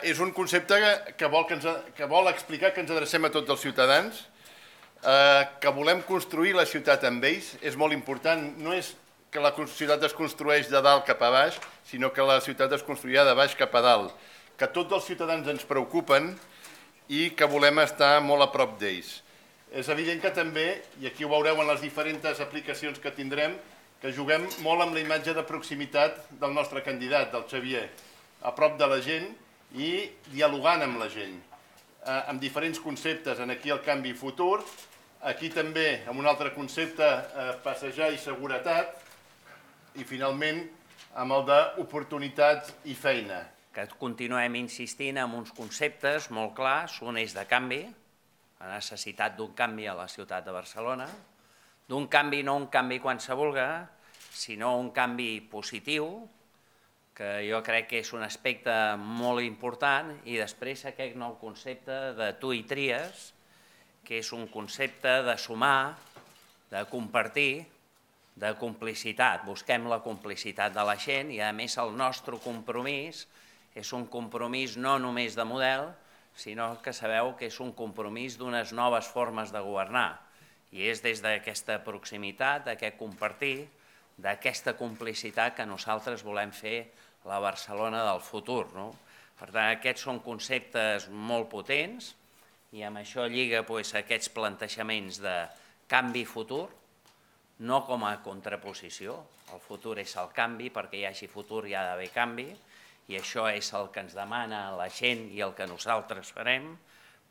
És un concepte que vol explicar que ens adrecem a tots els ciutadans, que volem construir la ciutat amb ells. És molt important, no és que la ciutat es construeix de dalt cap a baix, sinó que la ciutat es construirà de baix cap a dalt, que tots els ciutadans ens preocupen i que volem estar molt a prop d'ells. És evident que també, i aquí ho veureu en les diferents aplicacions que tindrem, que juguem molt amb la imatge de proximitat del nostre candidat, del Xavier, a prop de la gent i dialogant amb la gent, amb diferents conceptes. Aquí el canvi futur, aquí també amb un altre concepte, passejar i seguretat, i finalment amb el d'oportunitats i feina. Que continuem insistint en uns conceptes molt clars. Un és de canvi, la necessitat d'un canvi a la ciutat de Barcelona, d'un canvi, no un canvi quan se vulga, sinó un canvi positiu, que jo crec que és un aspecte molt important, i després aquest nou concepte de tu hi tries, que és un concepte de sumar, de compartir, de complicitat. Busquem la complicitat de la gent i, a més, el nostre compromís és un compromís no només de model, sinó que sabeu que és un compromís d'unes noves formes de governar. I és des d'aquesta proximitat, d'aquest compartir, d'aquesta complicitat que nosaltres volem fer la Barcelona del futur. Per tant, aquests són conceptes molt potents i amb això lliga aquests plantejaments de canvi futur, no com a contraposició. El futur és el canvi, perquè hi hagi futur hi ha d'haver canvi, i això és el que ens demana la gent i el que nosaltres farem.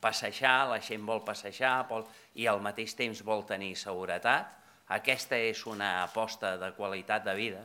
Passejar, la gent vol passejar i al mateix temps vol tenir seguretat. Aquesta és una aposta de qualitat de vida